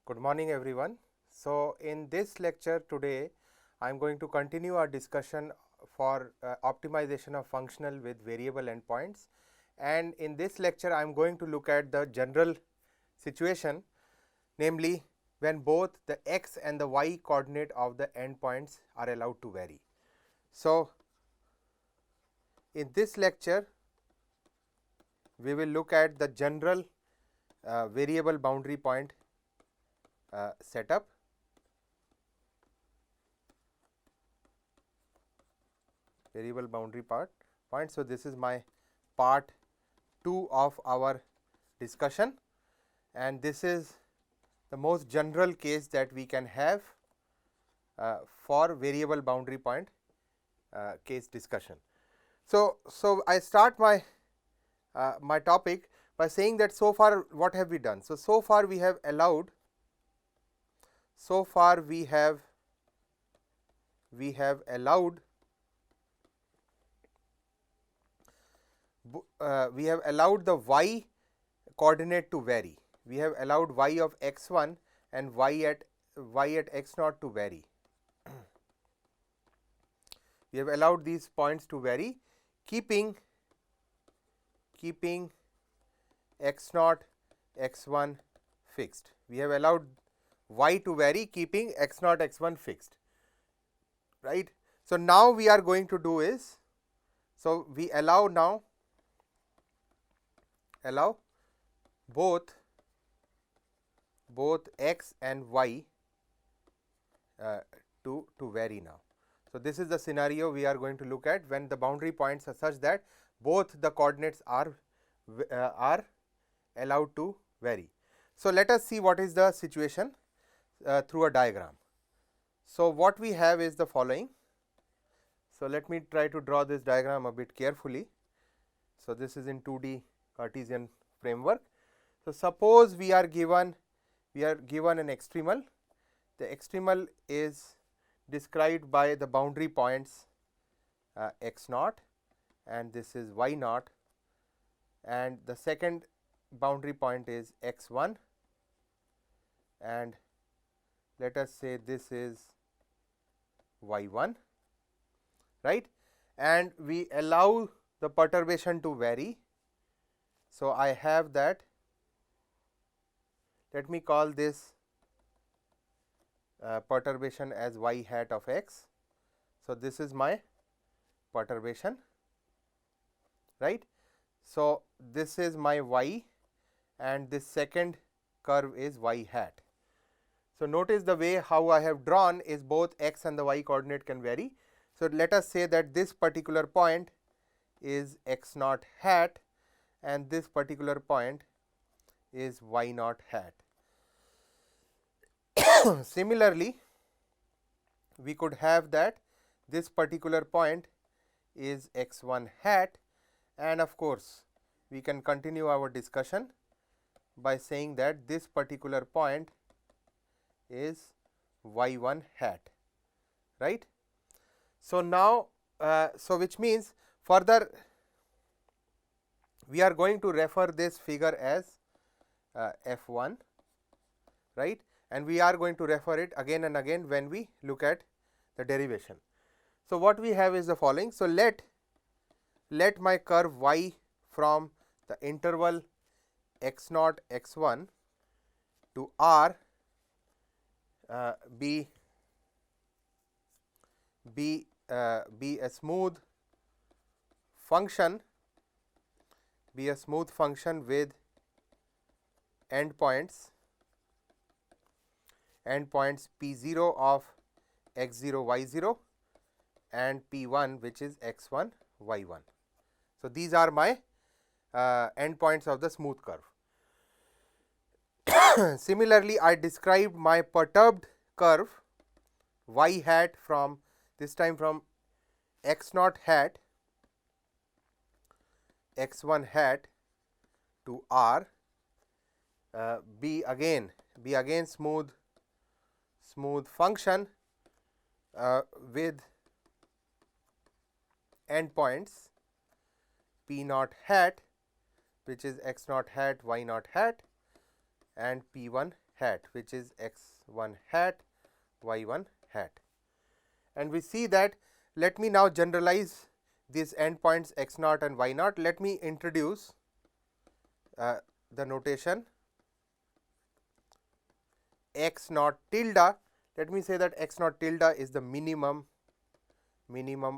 Good morning everyone. So, in this lecture today I am going to continue our discussion for optimization of functional with variable endpoints, and in this lecture I am going to look at the general situation, namely when both the x and the y coordinate of the endpoints are allowed to vary. So, in this lecture we will look at the general variable boundary point setup. Variable boundary point. So, this is my part 2 of our discussion, and this is the most general case that we can have for variable boundary point case discussion. So, I start my my topic by saying that so far what have we done? So far we have allowed, we have allowed the y coordinate to vary. We have allowed y of x1 and y at x0 to vary. We have allowed these points to vary, keeping x0, x1 fixed. We have allowed y to vary, keeping x0, x1 fixed, right. So, now we are going to do is, so we allow now both x and y to vary now. So, this is the scenario we are going to look at when the boundary points are such that both the coordinates are allowed to vary. So, let us see what is the situation through a diagram. So, what we have is the following. So, let me try to draw this diagram a bit carefully. So, this is in 2D Cartesian framework. So, suppose we are given an extremal. The extremal is described by the boundary points x0 and this is y0, and the second boundary point is x1, and let us say this is y1, right, and we allow the perturbation to vary. So, I have that, let me call this perturbation as y hat of x. So, this is my perturbation, right. So, this is my y and this second curve is y hat. So, notice the way how I have drawn is both x and the y coordinate can vary. So, let us say that this particular point is x0 hat and this particular point is y0 hat. Similarly, we could have that this particular point is x1 hat, and of course, we can continue our discussion by saying that this particular point is y1 hat, right. So, now so which means further we are going to refer this figure as f1, right, and we are going to refer it again and again when we look at the derivation. So, what we have is the following. So, let my curve y from the interval x0 x1 to r be a smooth function, with endpoints p0 of x0 y0 and p1 which is x1 y1. So, these are my endpoints of the smooth curve. Similarly, I described my perturbed curve y hat from this time from x0 hat x1 hat to r be again smooth function with endpoints p0 hat which is x0 hat y0 hat and p1 hat, which is x1 hat, y1 hat. And we see that, let me now generalize these endpoints x naught and y naught. Let me introduce the notation x naught tilde. Let me say that x naught tilde is the minimum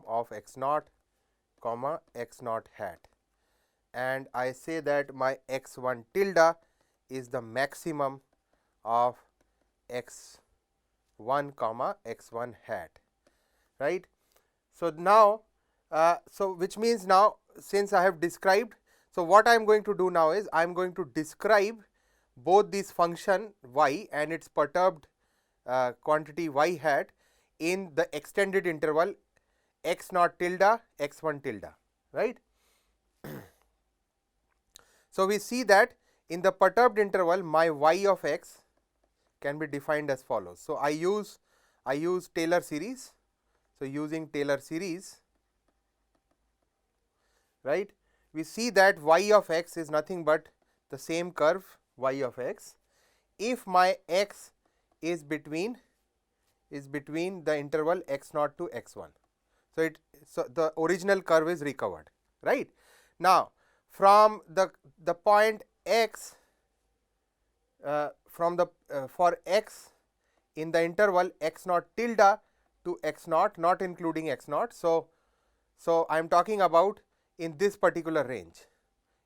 of x naught comma x naught hat, and I say that my x1 tilde is the maximum of x1 comma x1 hat, right. So, now which means now, since I have described, so what I am going to do now is I am going to describe both this function y and its perturbed quantity y hat in the extended interval x naught tilde x1 tilde, right. So, we see that in the perturbed interval my y of x can be defined as follows. So, I use Taylor series. So, using Taylor series, right, we see that y of x is nothing but the same curve y of x if my x is between the interval x naught to x1. So, the original curve is recovered, right. Now, from the point x for x in the interval x naught tilde to x naught, not including x naught. So, I am talking about in this particular range.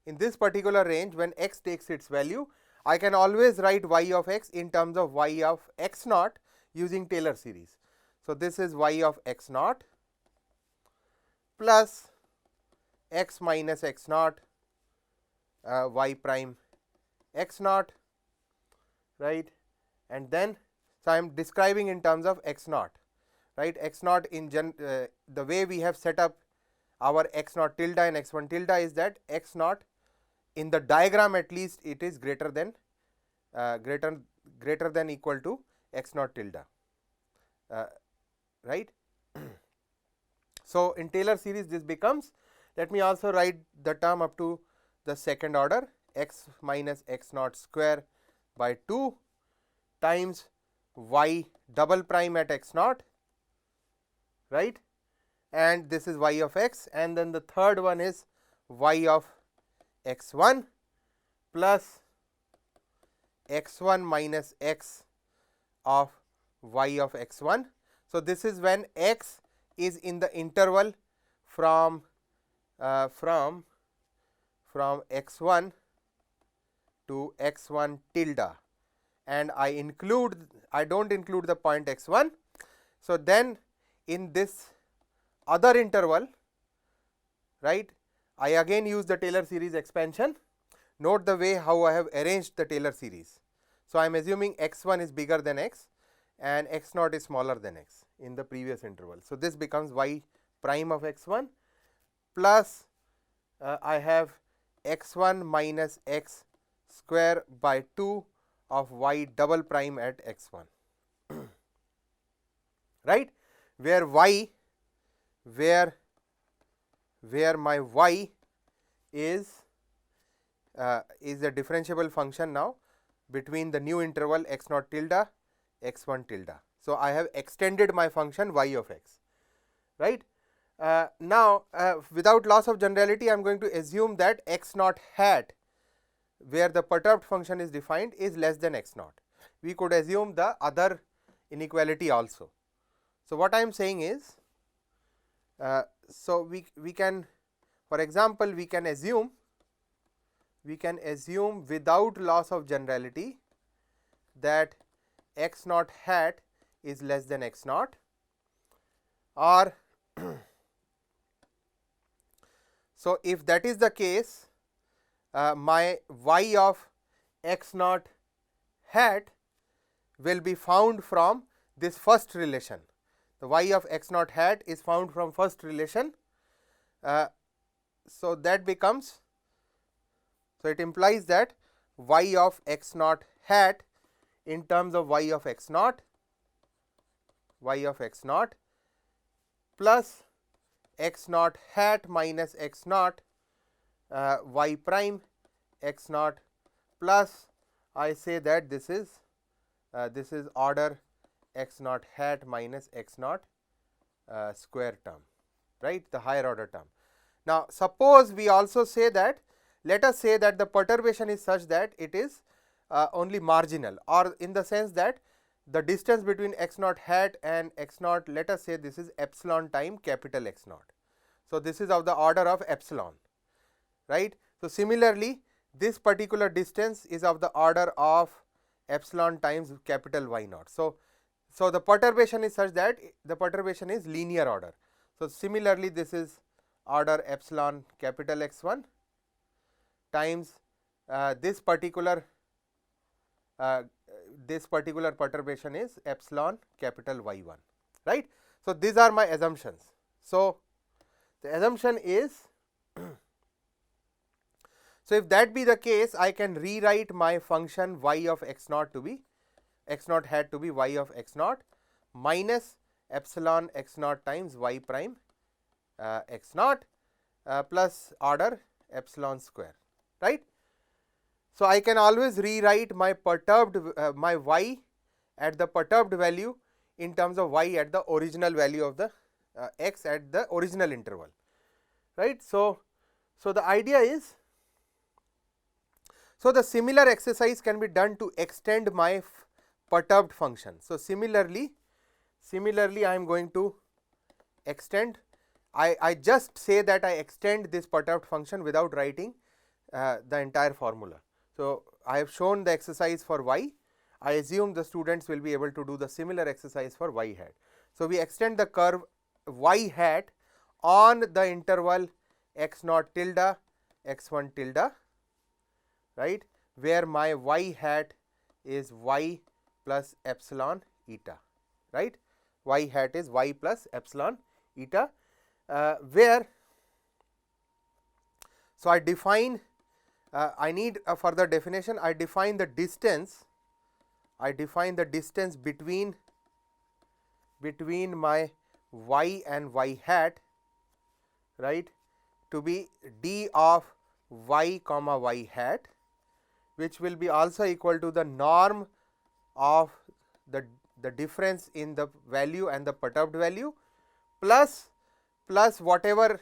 In this particular range, when x takes its value, I can always write y of x in terms of y of x naught using Taylor series. So, this is y of x naught plus x minus x naught y prime x naught, right, and then so I am describing in terms of x naught, right. X naught in the way we have set up our x naught tilde and x1 tilde is that x naught in the diagram, at least it is greater than equal to x naught tilde, right. So, in Taylor series this becomes, let me also write the term up to the second order, x minus x naught square by 2 times y double prime at x naught, right, and this is y of x, and then the third one is y of x1 plus x1 minus x of y of x1. So, this is when x is in the interval from x1 to x1 tilde, and I do not include the point x1. So, then in this other interval, right, I again use the Taylor series expansion. Note the way how I have arranged the Taylor series. So, I am assuming x1 is bigger than x and x naught is smaller than x in the previous interval. So, this becomes y prime of x1 plus I have x1 minus x square by 2 of y double prime at x1, right, where y where my y is a differentiable function now between the new interval x naught tilde x1 tilde. So, I have extended my function y of x, right. Now, without loss of generality, I am going to assume that x naught hat, where the perturbed function is defined, is less than x naught. We could assume the other inequality also. So, what I am saying is, so we can, for example, we can assume without loss of generality that x naught hat is less than x naught, or so if that is the case, my y of x naught hat will be found from this first relation. The y of x naught hat is found from first relation. So, that becomes, so it implies that y of x naught hat in terms of y of x naught plus x naught hat minus x naught y prime x naught plus, I say that this is this is order x naught hat minus x naught square term, right, the higher order term. Now, suppose we also say that, let us say that the perturbation is such that it is only marginal, or in the sense that the distance between x naught hat and x naught, let us say this is epsilon time capital X naught. So, this is of the order of epsilon, right. So, similarly, this particular distance is of the order of epsilon times capital Y naught. So, the perturbation is such that the perturbation is linear order. So, similarly, this is order epsilon capital X1 times this particular perturbation is epsilon capital Y1, right. So, these are my assumptions. So, the assumption is so if that be the case, I can rewrite my function y of x naught to be x naught hat to be y of x naught minus epsilon x naught times y prime x naught plus order epsilon square, right. So, I can always rewrite my perturbed my y at the perturbed value in terms of y at the original value of the x at the original interval, right. So, the idea is, so the similar exercise can be done to extend my perturbed function. So, similarly I am going to extend, I just say that I extend this perturbed function without writing the entire formula. So, I have shown the exercise for y, I assume the students will be able to do the similar exercise for y hat. So, we extend the curve y hat on the interval x naught tilde x1 tilde, right, where my y hat is y plus epsilon eta, right, y hat is y plus epsilon eta, where, so I define, I need a further definition, I define the distance between my y and y hat, right, to be d of y comma y hat, which will be also equal to the norm of the difference in the value and the perturbed value plus whatever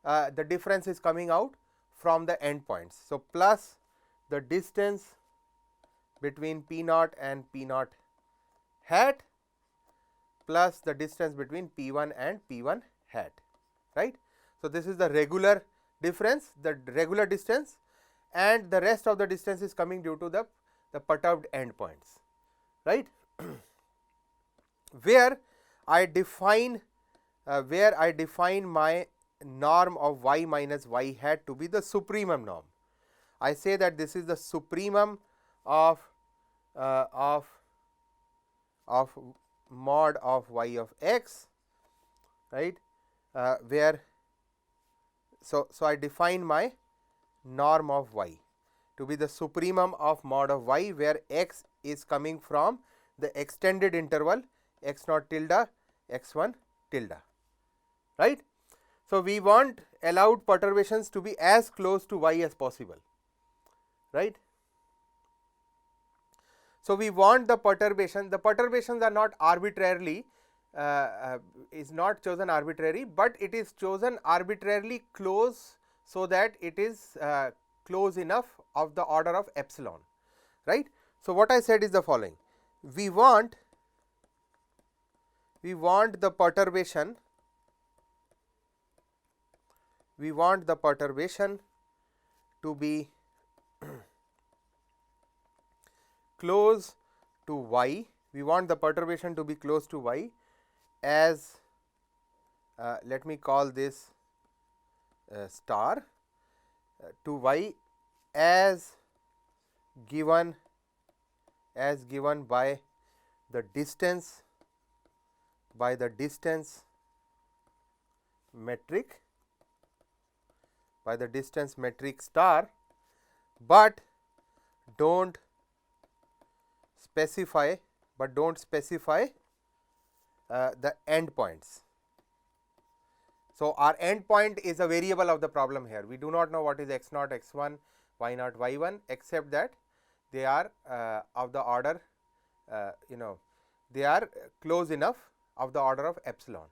the difference is coming out from the endpoints. So, plus the distance between P naught and P naught hat plus the distance between P1 and P1 hat, right. So, this is the regular difference, the regular distance, and the rest of the distance is coming due to the perturbed endpoints, right. Where I define my norm of y minus y hat to be the supremum norm. I say that this is the supremum of mod of y of x, right, where, so I define my norm of y to be the supremum of mod of y, where x is coming from the extended interval x naught tilde x1 tilde, right. So, we want allowed perturbations to be as close to y as possible, right. So, we want the perturbations are not arbitrarily is not chosen arbitrary, but it is chosen arbitrarily close, so that it is close enough of the order of epsilon, right. So, what I said is the following: we want the perturbation to be close to y, as let me call this star to y as given by the distance metric star, but don't specify the endpoints. So, our endpoint is a variable of the problem here. We do not know what is x naught, x1, y naught, y1, except that they are of the order they are close enough of the order of epsilon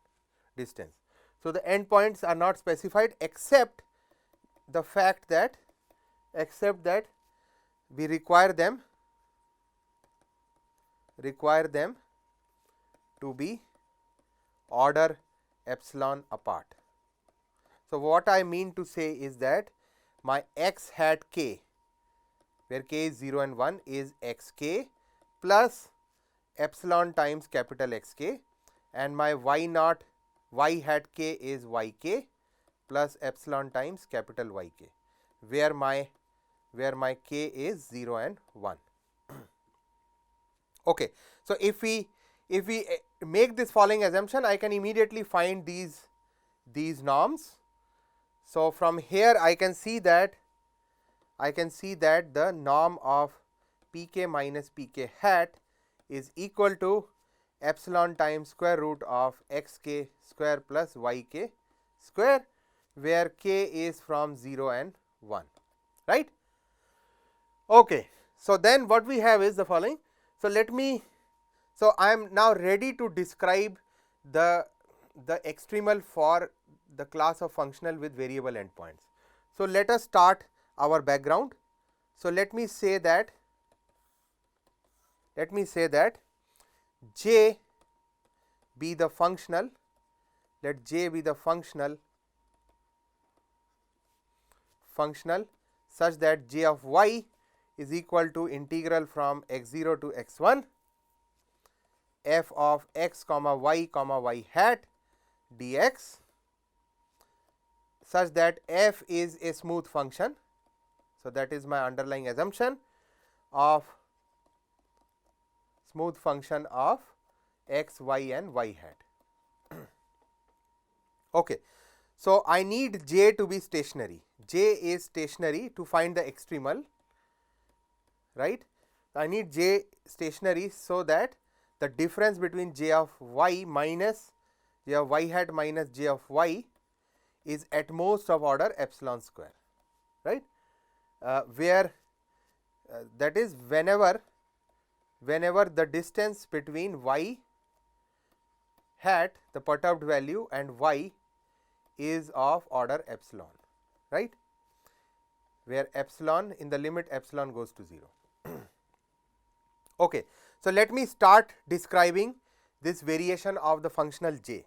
distance. So, the endpoints are not specified except the fact that we require them to be order epsilon apart. So, what I mean to say is that my x hat k, where k is 0 and 1, is x k plus epsilon times capital X k, and my y naught y hat k is y k plus epsilon times capital Y k, where my k is 0 and 1. Okay. So, if we make this following assumption, I can immediately find these norms. So, from here I can see that the norm of p k minus p k hat is equal to epsilon times square root of x k square plus y k square, where k is from 0 and 1, right. Okay. So, then what we have is the following. So, I am now ready to describe the extremal for the class of functional with variable endpoints. So, let us start our background. So, let me say that J be the functional, let J be the functional such that J of y is equal to integral from x0 to x1 f of x comma y hat dx, such that f is a smooth function. So, that is my underlying assumption of smooth function of x, y and y hat. Okay. So, I need J to be stationary. J is stationary to find the extremal, right. I need J stationary so that the difference between J of y minus J of y hat minus J of y is at most of order epsilon square, right, where that is whenever the distance between y hat, the perturbed value, and y is of order epsilon, right, where epsilon in the limit epsilon goes to 0. Okay. So, let me start describing this variation of the functional j.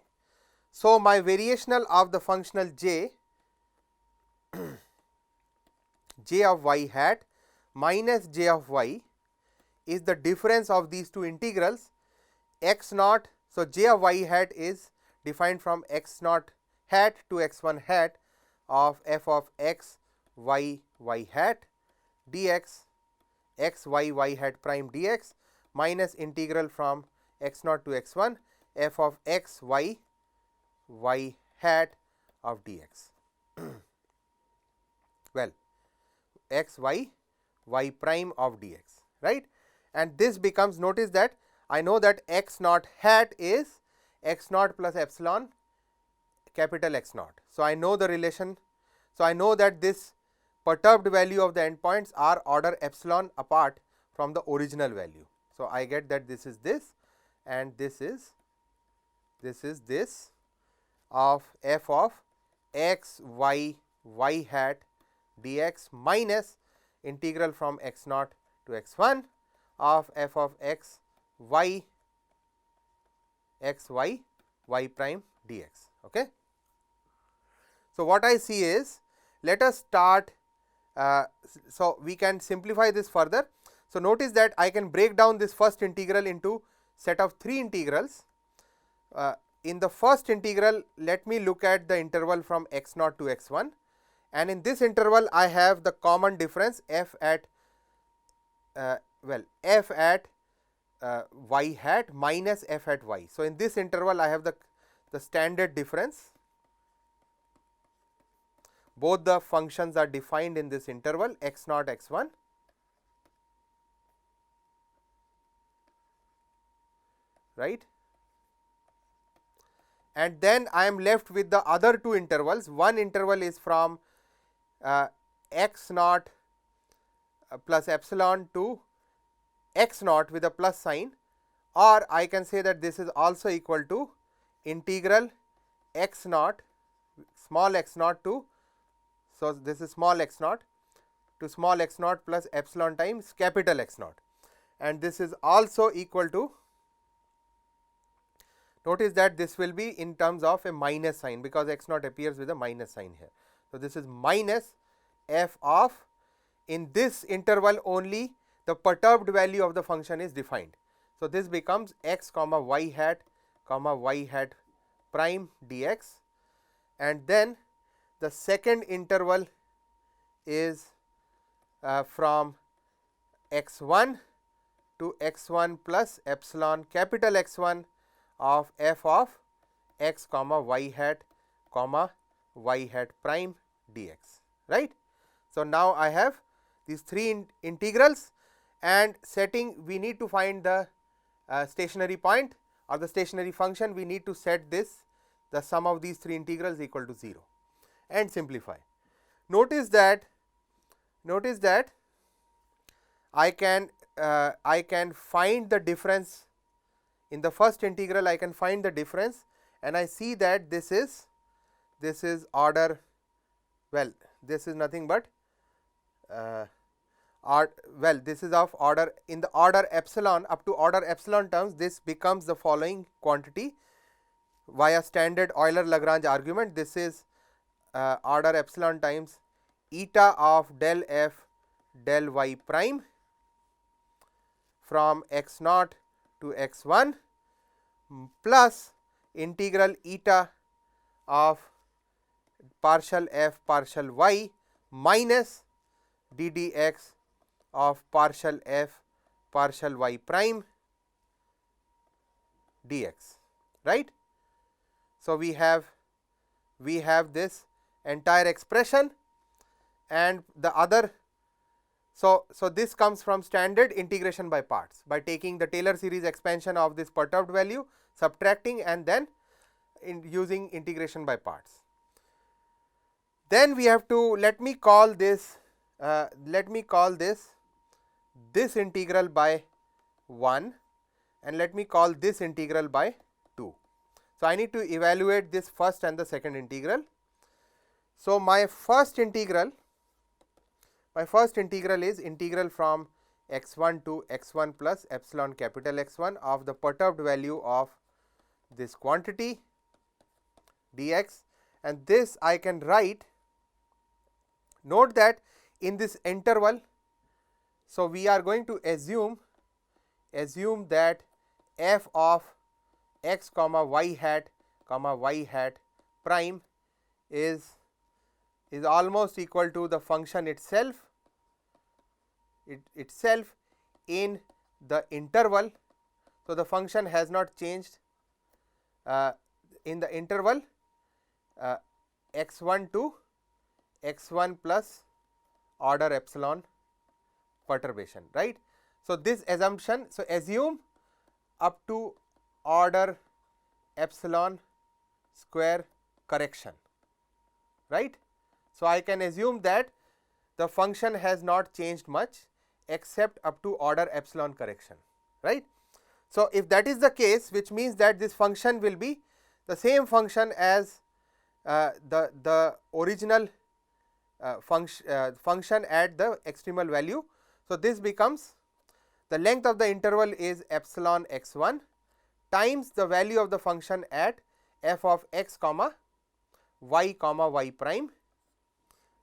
So, my variational of the functional j j of y hat minus j of y is the difference of these two integrals x naught. So, j of y hat is defined from x naught hat to x1 hat of f of x y y hat dx x y y hat prime dx minus integral from x naught to x1 f of x y y hat of dx. Well, x y y prime of dx, right, and this becomes, notice that I know that x naught hat is x naught plus epsilon capital X naught. So, I know the relation. So, I know that this perturbed value of the endpoints are order epsilon apart from the original value. So, I get that this is this and this is this of f of x y y hat dx minus integral from x naught to x1 of f of x y y prime dx. Okay. So, what I see is, let us start. So, we can simplify this further. So, notice that I can break down this first integral into set of 3 integrals. In the first integral, let me look at the interval from x naught to x1, and in this interval I have the common difference f at f at y hat minus f at y. So, in this interval I have the standard difference. Both the functions are defined in this interval x naught x1, right, and then I am left with the other 2 intervals. One interval is from x naught plus epsilon to x naught with a plus sign, or I can say that this is also equal to integral x naught, small x naught to, so this is small x naught to small x naught plus epsilon times capital X naught, and this is also equal to, notice that this will be in terms of a minus sign because x naught appears with a minus sign here. So, this is minus f of, in this interval only the perturbed value of the function is defined. So, this becomes x comma y hat prime dx, and then the second interval is from x1 to x1 plus epsilon capital X1 of f of x comma y hat prime dx, right. So, now I have these three integrals, and setting, we need to find the stationary point or the stationary function. We need to set this, the sum of these three integrals equal to 0 and simplify. Notice that I can find the difference in the first integral. I can find the difference, and I see that this is order, well, this is nothing but this is of order, in the order epsilon, up to order epsilon terms, this becomes the following quantity via standard Euler-Lagrange argument. This is order epsilon times eta of del f del y prime from x naught to x1 plus integral eta of partial f partial y minus d dx of partial f partial y prime dx, right. So, we have this entire expression, and the other, so this comes from standard integration by parts, by taking the Taylor series expansion of this perturbed value, subtracting, and then using integration by parts. Then we have to, let me call this this integral by 1, and let me call this integral by 2. So, I need to evaluate this first and the second integral. So, my first integral is integral from x1 to x1 plus epsilon capital X1 of the perturbed value of this quantity dx, and this I can write. Note that in this interval, so we are going to assume that f of x comma y hat prime is almost equal to the function itself in the interval. So, the function has not changed in the interval x1 to x1 plus order epsilon perturbation, right. So, this assumption, so assume up to order epsilon square correction, right. So, I can assume that the function has not changed much except up to order epsilon correction, right. So, if that is the case, which means that this function will be the same function as the original function at the extremal value. So, this becomes, the length of the interval is epsilon x1 times the value of the function at f of x comma y prime,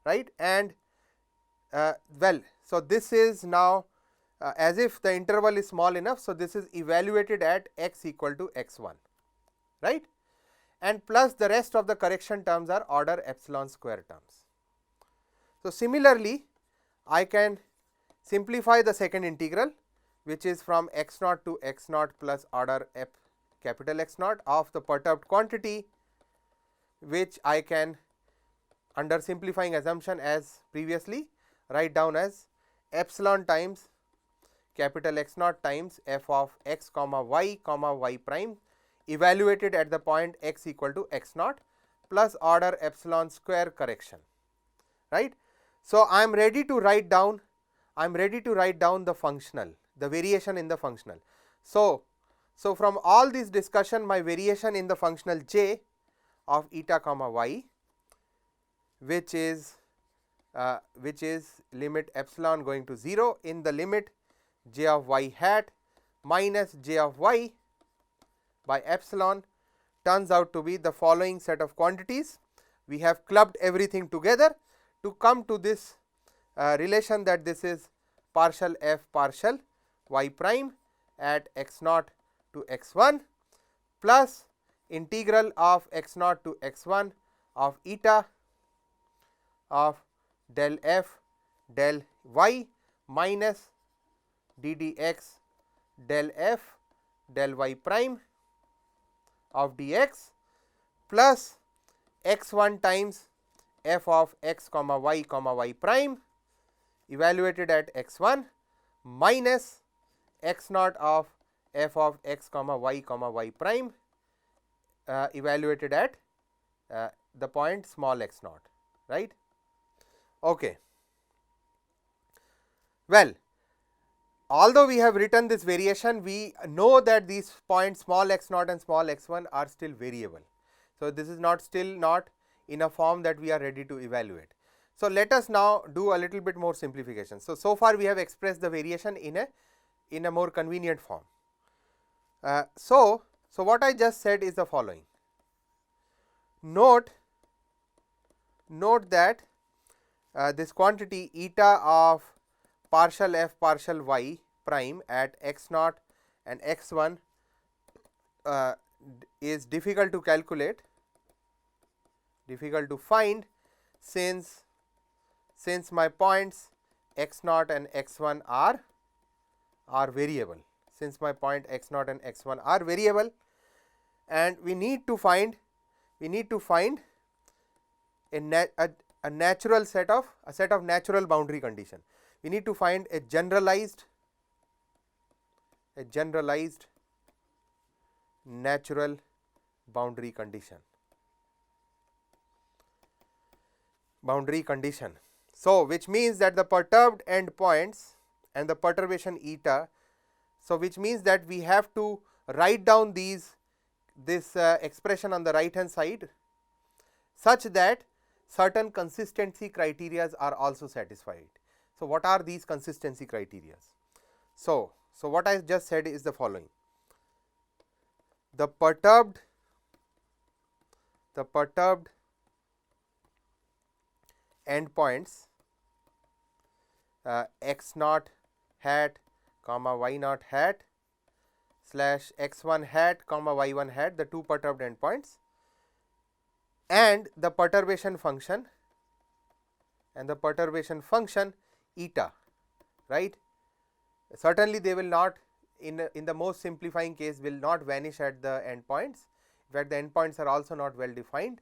right. And well, so this is now as if the interval is small enough. So, this is evaluated at x equal to x1, right, and plus the rest of the correction terms are order epsilon square terms. So, similarly, I can simplify the second integral, which is from x naught to x naught plus order f capital X naught of the perturbed quantity, which I can, under simplifying assumption as previously, write down as epsilon times capital X naught times f of x comma y prime evaluated at the point x equal to x naught plus order epsilon square correction, right. So, I am ready to write down the functional. the variation in the functional. So from all this discussion, my variation in the functional j of eta comma y, which is limit epsilon going to 0 in the limit j of y hat minus j of y by epsilon, turns out to be the following set of quantities. We have clubbed everything together to come to this relation, that this is partial f partial y prime at x naught to x 1 plus integral of x naught to x 1 of eta of del f del y minus d dx del f del y prime of dx plus x 1 times f of x comma y prime evaluated at x 1 minus x naught of f of x comma y prime evaluated at the point small x naught, right. Okay. Well, although we have written this variation, we know that these points small x naught and small x 1 are still variable. So, this is still not in a form that we are ready to evaluate. So, let us now do a little bit more simplification. So far we have expressed the variation in a more convenient form. So what I just said is the following. Note that this quantity eta of partial f partial y prime at x naught and x 1 is difficult to calculate, difficult to find, since my points x naught and x 1 are variable, since my point x naught and x 1 are variable, and we need to find a natural set of natural boundary condition. We need to find a generalized natural boundary condition. So which means that the perturbed endpoints and the perturbation eta, so which means that we have to write down this expression on the right hand side such that certain consistency criteria are also satisfied. So what are these consistency criteria? So what I just said is the following. The perturbed endpoints x naught hat comma y naught hat slash x 1 hat comma y 1 hat, the two perturbed endpoints, and the perturbation function eta, right. Certainly they will not, in the most simplifying case, will not vanish at the endpoints. In fact, the endpoints are also not well defined,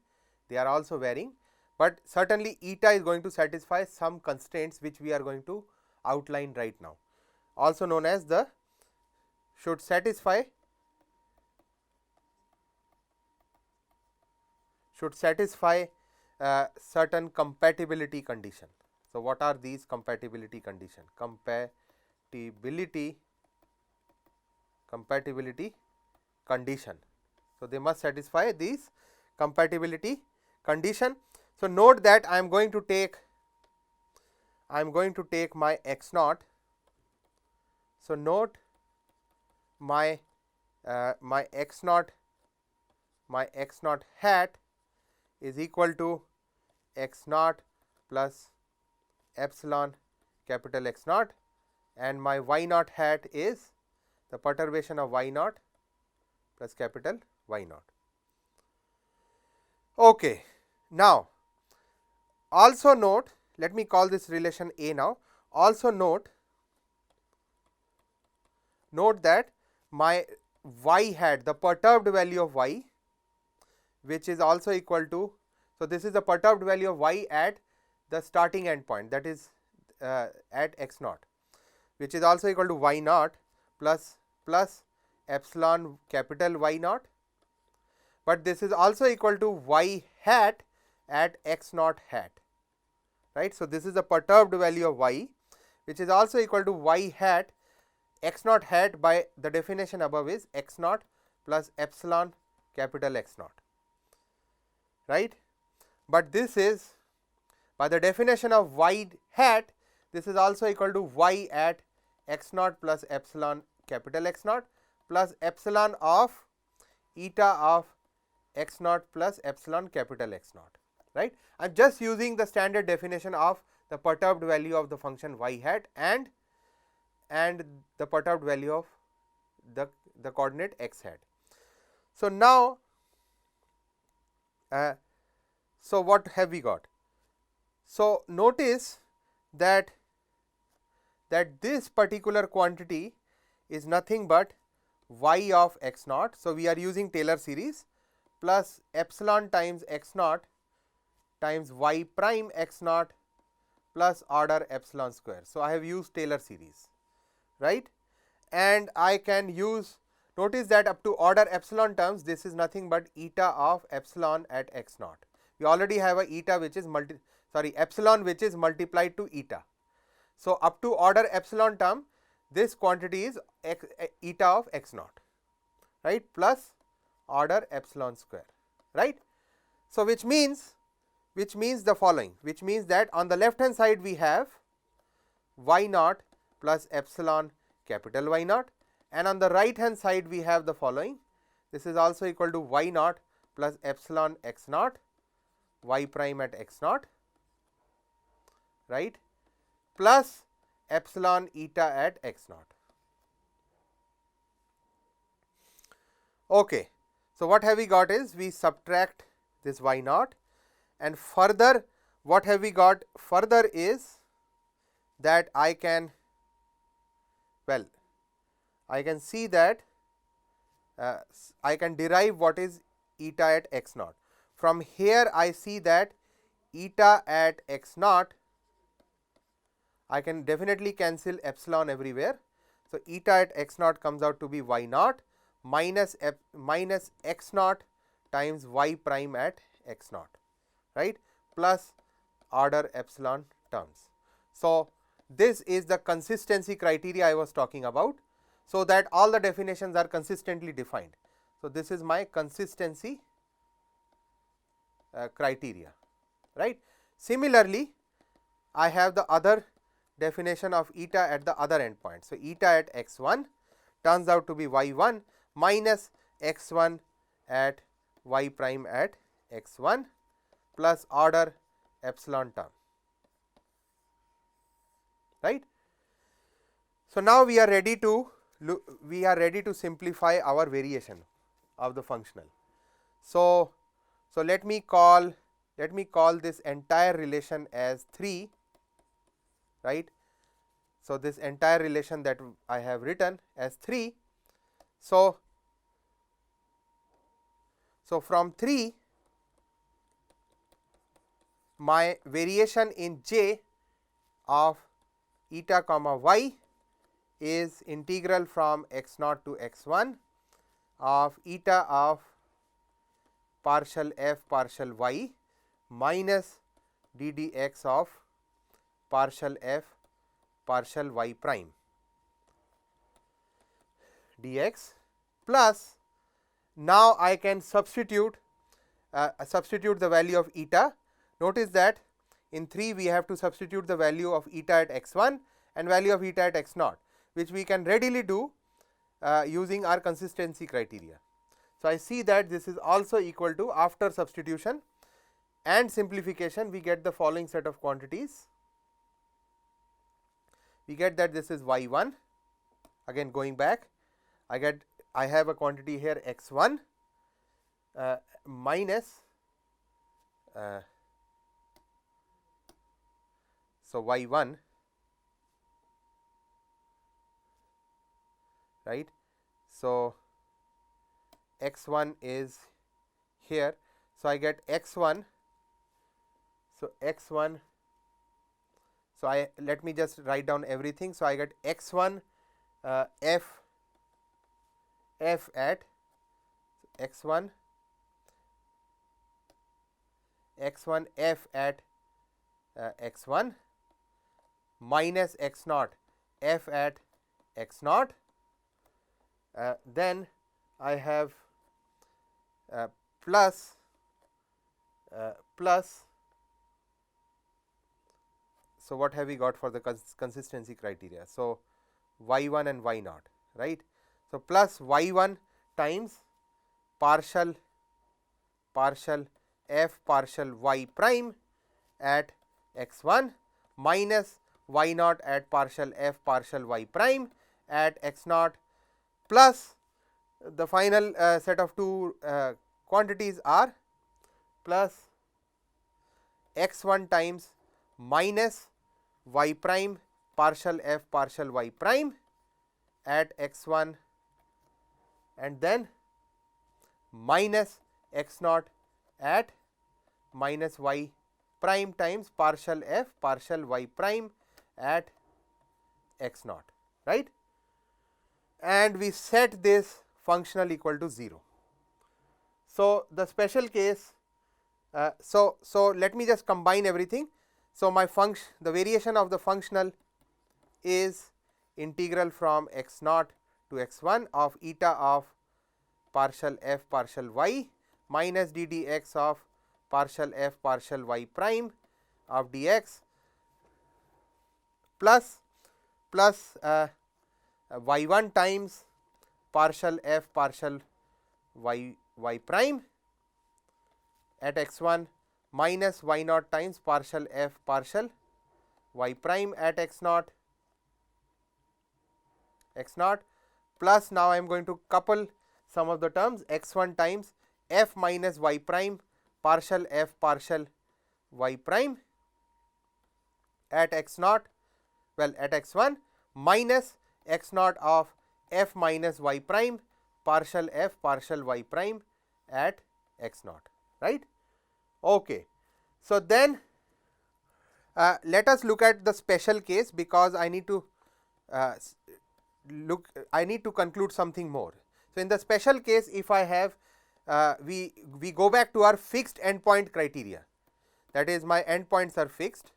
they are also varying, but certainly eta is going to satisfy some constraints which we are going to outline right now, also known as the should satisfy certain compatibility condition. So what are these compatibility condition? Compatibility condition. So they must satisfy these compatibility condition. So note that I am going to take my x naught. So note my x naught hat is equal to x naught plus epsilon capital X naught, and my y naught hat is the perturbation of y naught plus capital Y naught. Okay. Now, also note, let me call this relation A now. Also note that my y hat, the perturbed value of y, which is also equal to, so this is the perturbed value of y at the starting endpoint, that is at x naught, which is also equal to y naught plus epsilon capital Y naught, but this is also equal to y hat at x naught hat, right. So this is the perturbed value of y, which is also equal to y hat x naught hat by the definition above is x naught plus epsilon capital X naught, right. But this is by the definition of y hat, this is also equal to y at x naught plus epsilon capital X naught plus epsilon of eta of x naught plus epsilon capital X naught, right. I am just using the standard definition of the perturbed value of the function y hat and the perturbed value of the coordinate x hat. So, now so what have we got? So, notice that this particular quantity is nothing but y of x naught. So, we are using Taylor series plus epsilon times x naught times y prime x naught plus order epsilon square. So, I have used Taylor series, right, and I can use, notice that up to order epsilon terms, this is nothing but eta of epsilon at x naught. We already have a eta which is epsilon which is multiplied to eta. So, up to order epsilon term, this quantity is eta of x naught, right, plus order epsilon square, right. So, which means the following, which means that on the left hand side we have y naught plus epsilon capital Y naught, and on the right hand side we have the following, this is also equal to y naught plus epsilon x naught y prime at x naught, right, plus epsilon eta at x naught. Okay. So, what have we got is we subtract this y naught, and further what have we got further is that I can see that I can derive what is eta at x naught. From here I see that eta at x naught, I can definitely cancel epsilon everywhere. So, eta at x naught comes out to be y naught minus x naught times y prime at x naught, right, plus order epsilon terms. So, this is the consistency criteria I was talking about. So, that all the definitions are consistently defined. So, this is my consistency criteria, right. Similarly, I have the other definition of eta at the other end point. So, eta at x 1 turns out to be y 1 minus x 1 at y prime at x 1 plus order epsilon term, right. So, now we are ready to simplify our variation of the functional. So, let me call this entire relation as 3, right. So, this entire relation that I have written as 3. So, from 3 my variation in J of eta comma y is integral from x naught to x 1 of eta of partial f partial y minus d dx of partial f partial y prime dx plus, now I can substitute the value of eta. Notice that in 3 we have to substitute the value of eta at x 1 and value of eta at x naught, which we can readily do using our consistency criteria. So, I see that this is also equal to, after substitution and simplification, we get the following set of quantities. We get that this is y 1, again going back, I have a quantity here x 1 minus so y 1, right. So, x 1 is here. So, I get x 1. So, x 1. So, let me just write down everything. So, I get x 1 f at x 1 f at x 1 minus x naught f at x naught, then I have plus so what have we got for the consistency criteria? So, y 1 and y naught, right. So, plus y 1 times partial f partial y prime at x 1 minus y naught at partial f partial y prime at x naught, plus the final set of two quantities are plus x 1 times minus y prime partial f partial y prime at x 1 and then minus x naught at minus y prime times partial f partial y prime at x naught, right. And we set this functional equal to 0. So, the special case, so let me just combine everything. So, my function, the variation of the functional is integral from x naught to x 1 of eta of partial f partial y minus d dx of partial f partial y prime of dx plus y 1 times partial f partial y prime at x 1 minus y naught times partial f partial y prime at x naught plus now I am going to couple some of the terms x 1 times f minus y prime partial f partial y prime at x naught, well at x 1 minus x naught of f minus y prime partial f partial y prime at x naught, right. Okay. So, then let us look at the special case, because I need to conclude something more. So, in the special case, if I have we go back to our fixed endpoint criteria, that is my endpoints are fixed,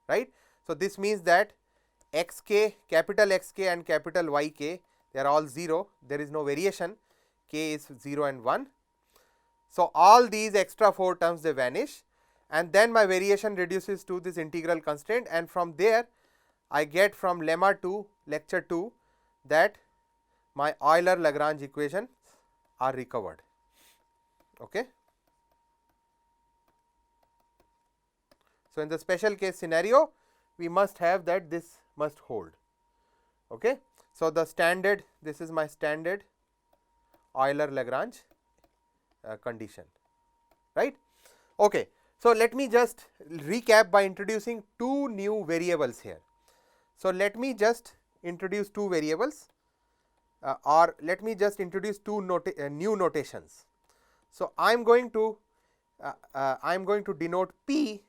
right. So, this means that x k, capital X k and capital Y k, they are all 0, there is no variation, k is 0 and 1. So, all these extra 4 terms they vanish, and then my variation reduces to this integral constraint, and from there I get from lemma 2 lecture 2 that my Euler Lagrange equations are recovered. Okay. So, in the special case scenario, we must have that this must hold. Okay. So, the standard, this is my standard Euler Lagrange condition, right. Okay. So, let me just recap by introducing two new variables here. So, let me just introduce two variables or let me just introduce two new notations. So, I am going to denote P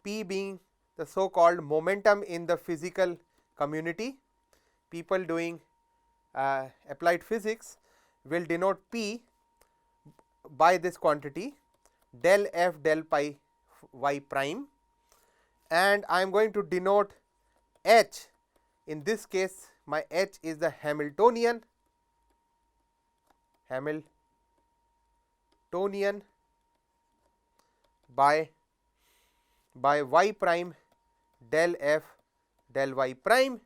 being the so called momentum in the physical community. People doing applied physics will denote P by this quantity del f del pi y prime, and I am going to denote H. In this case, my H is the Hamiltonian by y prime del f del y prime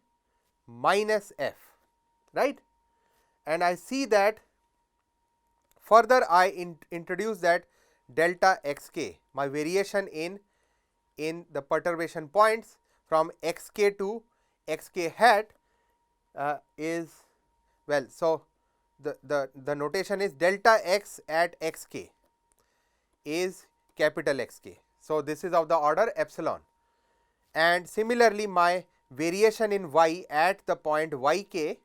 minus f, right. And I see that further I introduce that delta x k, my variation in the perturbation points from x k to x k hat is, well, so the notation is delta x at x k is capital X k. So, this is of the order epsilon, and similarly my variation in y at the point y k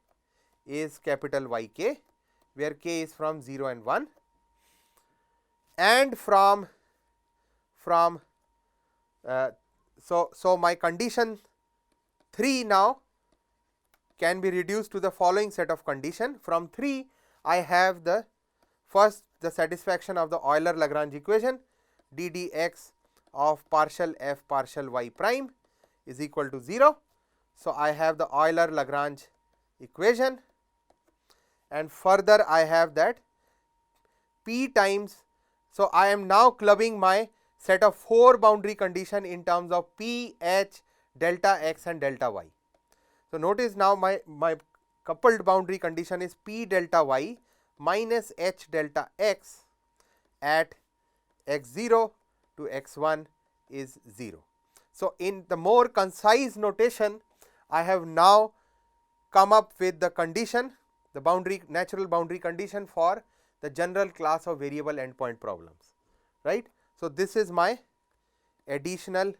is capital Y k, where k is from 0 and 1, and from so my condition 3 now can be reduced to the following set of condition. From 3 I have the first, the satisfaction of the Euler Lagrange equation d dx of partial f partial y prime is equal to 0. So, I have the Euler Lagrange equation, and further I have that P times. So, I am now clubbing my set of 4 boundary condition in terms of P, H, delta x and delta y. So, notice now my coupled boundary condition is P delta y minus H delta x at x0 to x1 is 0. So, in the more concise notation, I have now come up with the condition, the boundary natural boundary condition for the general class of variable endpoint problems, right. So, this is my additional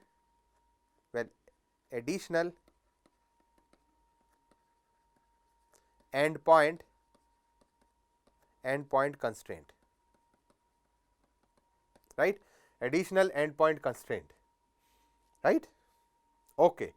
endpoint constraint, right, additional endpoint constraint, right. Okay.